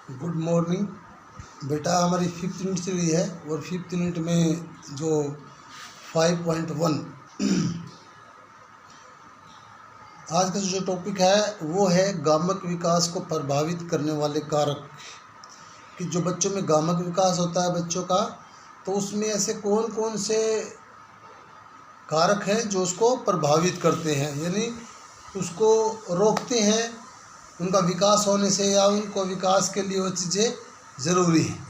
Good morning बेटा। हमारी 5th unit चल रही है और 5th यूनिट में जो 5.1 आज का जो टॉपिक है वो है गामक विकास को प्रभावित करने वाले कारक। कि जो बच्चों में गामक विकास होता है बच्चों का, तो उसमें ऐसे कौन कौन से कारक हैं जो उसको प्रभावित करते हैं, यानी उसको रोकते हैं उनका विकास होने से, या उनको विकास के लिए वो चीज़ें ज़रूरी हैं।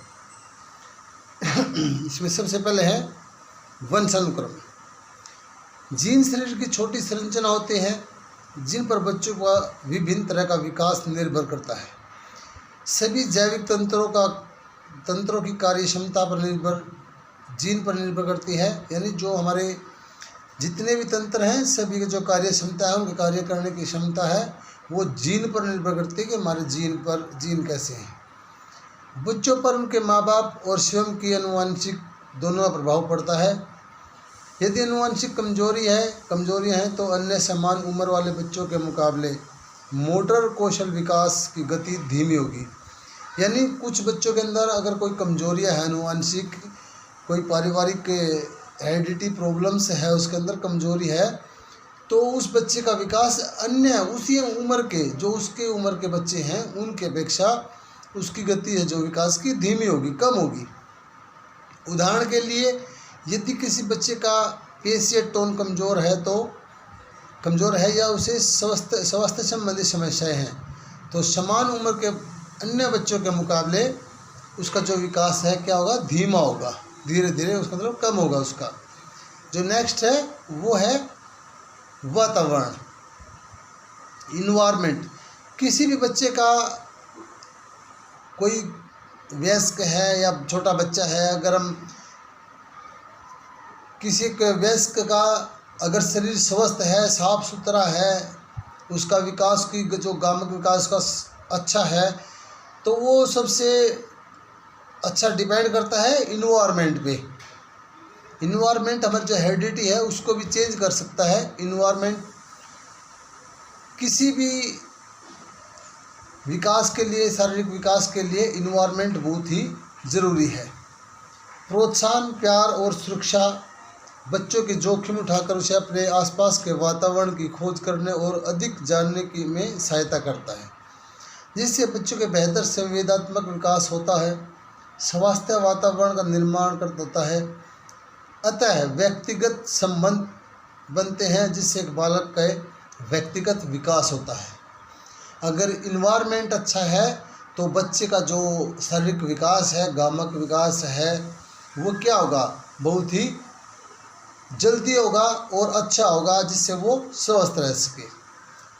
इसमें सबसे पहले है वंशानुक्रम। जीन शरीर की छोटी संरचना होते हैं जिन पर बच्चों का विभिन्न तरह का विकास निर्भर करता है। सभी जैविक तंत्रों की कार्य क्षमता पर जीन पर निर्भर करती है, यानी जो हमारे जितने भी तंत्र हैं सभी की जो कार्य क्षमता है, उनके कार्य करने की क्षमता है, वो जीन पर निर्भर करती है कि हमारे जीन कैसे हैं। बच्चों पर उनके माँ बाप और स्वयं की आनुवंशिक दोनों का प्रभाव पड़ता है। यदि आनुवंशिक कमजोरियाँ हैं तो अन्य समान उम्र वाले बच्चों के मुकाबले मोटर कौशल विकास की गति धीमी होगी। यानी कुछ बच्चों के अंदर अगर कोई कमजोरियाँ हैं आनुवंशिक, कोई पारिवारिक हेरिडिटी प्रॉब्लम्स है, उसके अंदर कमजोरी है, तो उस बच्चे का विकास अन्य उसी उम्र के जो उसके उम्र के बच्चे हैं उनके अपेक्षा उसकी गति है जो विकास की धीमी होगी, कम होगी। उदाहरण के लिए यदि किसी बच्चे का पेशीय टोन कमज़ोर है या उसे स्वास्थ्य संबंधी समस्याएं हैं, तो समान उम्र के अन्य बच्चों के मुकाबले उसका जो विकास है क्या होगा, धीमा होगा, धीरे धीरे उसका मतलब कम होगा उसका। जो नेक्स्ट है वो है वातावरण, इन्वायरमेंट। किसी भी बच्चे का, कोई वयस्क है या छोटा बच्चा है, अगर हम किसी के वयस्क का अगर शरीर स्वस्थ है, साफ सुथरा है, उसका विकास की जो गामक विकास का अच्छा है, तो वो सबसे अच्छा डिपेंड करता है इन्वायरमेंट पे। इन्वायरमेंट हमारी जो हेरिडिटी है उसको भी चेंज कर सकता है। इन्वायरमेंट किसी भी विकास के लिए, शारीरिक विकास के लिए इन्वायरमेंट बहुत ही ज़रूरी है। प्रोत्साहन, प्यार और सुरक्षा बच्चों के जोखिम उठाकर उसे अपने आसपास के वातावरण की खोज करने और अधिक जानने की में सहायता करता है, जिससे बच्चों के बेहतर संवेदनात्मक विकास होता है, स्वास्थ्य वातावरण का निर्माण होता है। अतः व्यक्तिगत संबंध बनते हैं जिससे एक बालक का व्यक्तिगत विकास होता है। अगर इन्वायरमेंट अच्छा है तो बच्चे का जो शारीरिक विकास है, गामक विकास है, वो क्या होगा, बहुत ही जल्दी होगा और अच्छा होगा, जिससे वो स्वस्थ रह सके।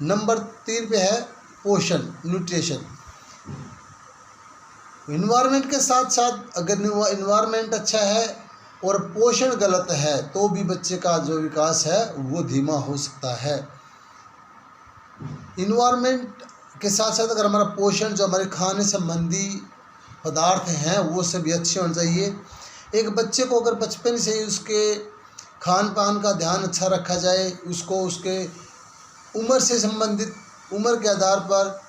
नंबर 3 पे है पोषण, न्यूट्रिशन। इन्वायरमेंट के साथ साथ अगर इन्वायरमेंट अच्छा है और पोषण गलत है तो भी बच्चे का जो विकास है वो धीमा हो सकता है। इन्वायरमेंट के साथ साथ अगर हमारा पोषण, जो हमारे खाने संबंधी पदार्थ हैं, वो सभी अच्छे होने चाहिए। एक बच्चे को अगर बचपन से ही उसके खान पान का ध्यान अच्छा रखा जाए, उसको उसके उम्र से संबंधित, उम्र के आधार पर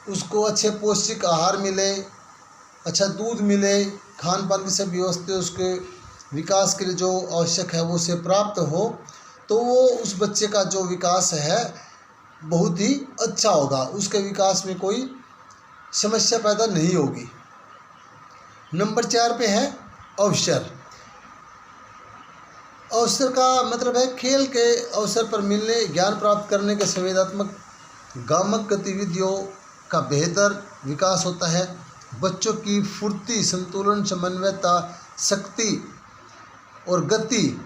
उसको अच्छे पौष्टिक आहार मिले, अच्छा दूध मिले, खान पान की सभी व्यवस्था उसके विकास के लिए जो आवश्यक है वो उसे प्राप्त हो, तो वो उस बच्चे का जो विकास है बहुत ही अच्छा होगा, उसके विकास में कोई समस्या पैदा नहीं होगी। नंबर 4 पे है अवसर। अवसर का मतलब है खेल के अवसर पर मिलने, ज्ञान प्राप्त करने के संवेदनात्मक गामक गतिविधियों का बेहतर विकास होता है। बच्चों की फुर्ती, संतुलन, समन्वयता, शक्ति और गति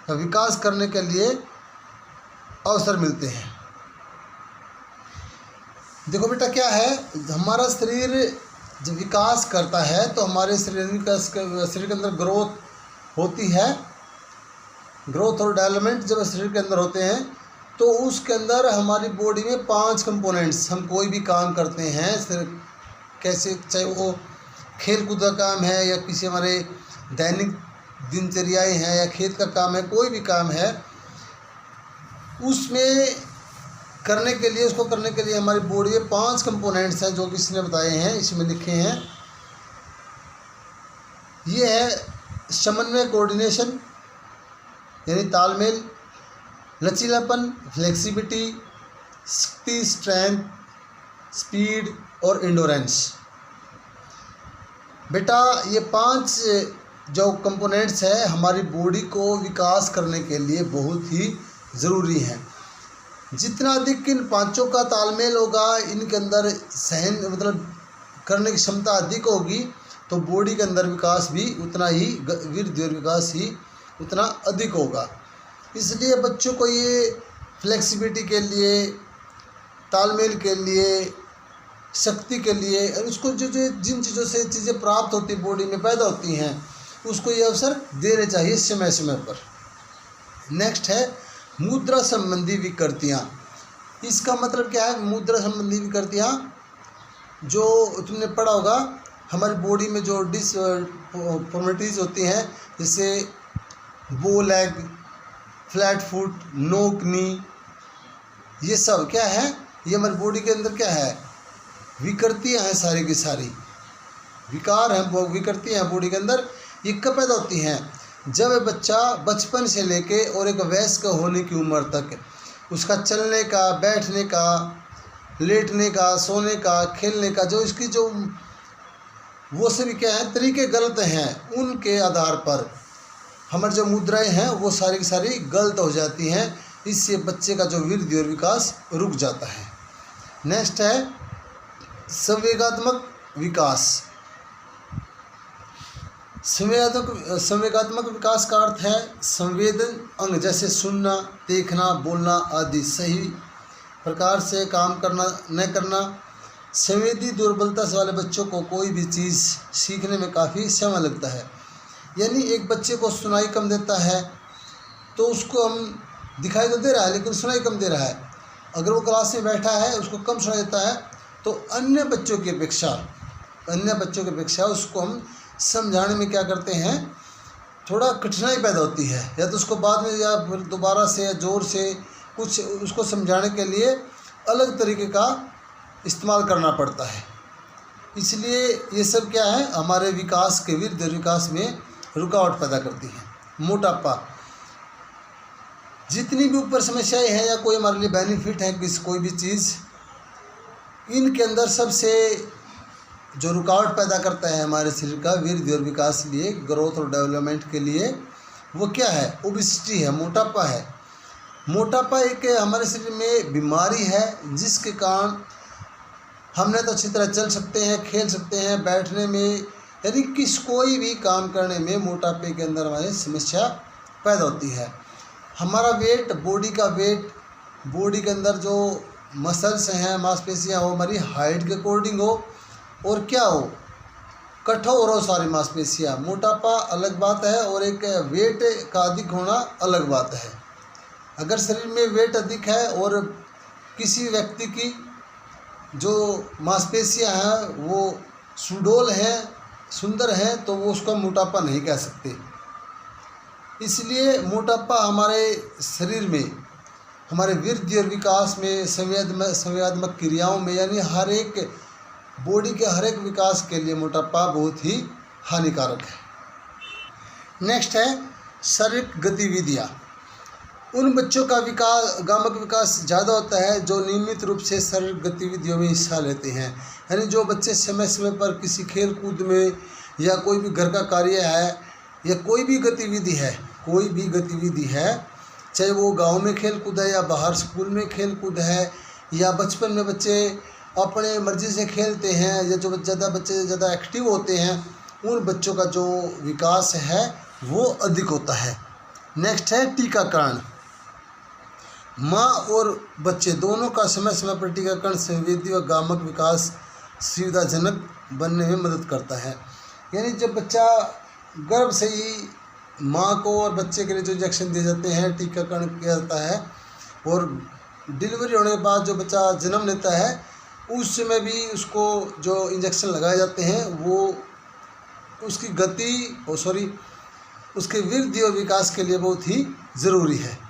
का विकास करने के लिए अवसर मिलते हैं। देखो बेटा, क्या है, हमारा शरीर जब विकास करता है तो हमारे शरीर के अंदर ग्रोथ होती है। ग्रोथ और डेवलपमेंट जब शरीर के अंदर होते हैं तो उसके अंदर हमारी बॉडी में 5 कंपोनेंट्स, हम कोई भी काम करते हैं कैसे, चाहे वो खेल कूद का काम है या किसी हमारे दैनिक दिनचर्याएँ हैं या खेत का काम है, कोई भी काम है, उसमें उसको करने के लिए हमारी बॉडी में 5 कंपोनेंट्स हैं जो कि इसने बताए हैं, इसमें लिखे हैं। ये है समन्वय, कोऑर्डिनेशन यानी तालमेल, लचीलापन, फ्लेक्सिबिलिटी, शक्ति, स्ट्रेंथ, स्पीड और इंडोरेंस। बेटा ये 5 जो कंपोनेंट्स है हमारी बॉडी को विकास करने के लिए बहुत ही ज़रूरी हैं। जितना अधिक इन 5 का तालमेल होगा, इनके अंदर सहन मतलब करने की क्षमता अधिक होगी, तो बॉडी के अंदर विकास भी उतना ही, वृद्धि और विकास ही उतना अधिक होगा। इसलिए बच्चों को ये फ्लेक्सिबिलिटी के लिए, तालमेल के लिए, शक्ति के लिए, और उसको जो जिन चीज़ों से चीज़ें प्राप्त होती बॉडी में पैदा होती हैं, उसको ये अवसर देने चाहिए समय समय पर। नेक्स्ट है मुद्रा संबंधी विकृतियाँ। इसका मतलब क्या है? मुद्रा संबंधी विकृतियाँ जो तुमने पढ़ा होगा, हमारी बॉडी में जो डिसफॉर्मिटीज़ होती हैं, जैसे बो लेग, फ्लैट फुट, नो नी, ये सब क्या है? ये हमारी बॉडी के अंदर क्या है? विकृतियाँ हैं, सारी की सारी विकार हैं, वो विकृतियाँ हैं बॉडी के अंदर। ये कब पैदा होती हैं? जब बच्चा बचपन से लेके और एक वयस्क होने की उम्र तक उसका चलने का, बैठने का, लेटने का, सोने का, खेलने का, जो इसकी जो वो सभी क्या है तरीके गलत हैं, उनके आधार पर हमारी जो मुद्राएं हैं वो सारी की सारी गलत हो जाती हैं। इससे बच्चे का जो वृद्धि और विकास रुक जाता है। नेक्स्ट है संवेगात्मक विकास। संवेगात्मक विकास का अर्थ है संवेदन अंग जैसे सुनना, देखना, बोलना आदि सही प्रकार से काम करना न करना। संवेदी दुर्बलता वाले बच्चों को कोई भी चीज़ सीखने में काफ़ी समय लगता है। यानी एक बच्चे को सुनाई कम देता है तो उसको हम दिखाई तो दे रहा है लेकिन सुनाई कम दे रहा है। अगर वो क्लास में बैठा है उसको कम सुनाई देता है तो अन्य बच्चों की अपेक्षा उसको हम समझाने में क्या करते हैं, थोड़ा कठिनाई पैदा होती है, या तो उसको बाद में या फिर दोबारा से या ज़ोर से कुछ उसको समझाने के लिए अलग तरीके का इस्तेमाल करना पड़ता है। इसलिए ये सब क्या है हमारे विकास के, वृद्धि और विकास में रुकावट पैदा करती है। मोटापा, जितनी भी ऊपर समस्याएं हैं या कोई हमारे लिए बेनिफिट है कोई भी चीज़, इनके अंदर सबसे जो रुकावट पैदा करता है हमारे शरीर का वृद्धि और विकास के लिए, ग्रोथ और डेवलपमेंट के लिए, वो क्या है? ओबेसिटी है, मोटापा है। मोटापा एक हमारे शरीर में बीमारी है जिसके कारण हमने तो अच्छी तरह चल सकते हैं, खेल सकते हैं, बैठने में, यानी कोई भी काम करने में मोटापे के अंदर हमारी समस्या पैदा होती है। हमारा वेट, बॉडी का वेट, बॉडी के अंदर जो मसल्स हैं, मांसपेशियाँ, वो हमारी हाइट के अकॉर्डिंग हो और क्या हो, कठोर हो सारी मांसपेशियाँ। मोटापा अलग बात है और एक वेट का अधिक होना अलग बात है। अगर शरीर में वेट अधिक है और किसी व्यक्ति की जो मांसपेशियाँ हैं वो सुडौल हैं, सुंदर हैं, तो वो उसका मोटापा नहीं कह सकते। इसलिए मोटापा हमारे शरीर में, हमारे वृद्धि और विकास में, संवेदनात्मक क्रियाओं में, यानी हर एक बॉडी के हर एक विकास के लिए मोटापा बहुत ही हानिकारक है। नेक्स्ट है शारीरिक गतिविधियाँ। उन बच्चों का गामक विकास ज़्यादा होता है जो नियमित रूप से शारीरिक गतिविधियों में हिस्सा लेते हैं। यानी जो बच्चे समय समय पर किसी खेल कूद में या कोई भी घर का कार्य है या कोई भी गतिविधि है, चाहे वो गांव में खेल कूद है या बाहर स्कूल में खेल कूद है, या बचपन में बच्चे अपने मर्ज़ी से खेलते हैं, या जो बच्चे ज़्यादा एक्टिव होते हैं, उन बच्चों का जो विकास है वो अधिक होता है। नेक्स्ट है टीकाकरण। माँ और बच्चे दोनों का समय समय पर टीकाकरण संवेदी व गामक विकास सुविधाजनक बनने में मदद करता है। यानी जब बच्चा गर्भ से ही माँ को और बच्चे के लिए जो इंजेक्शन दिए जाते हैं, टीकाकरण किया जाता है, और डिलीवरी होने के बाद जो बच्चा जन्म लेता है उस समय भी उसको जो इंजेक्शन लगाए जाते हैं वो उसकी उसके वृद्धि और विकास के लिए बहुत ही ज़रूरी है।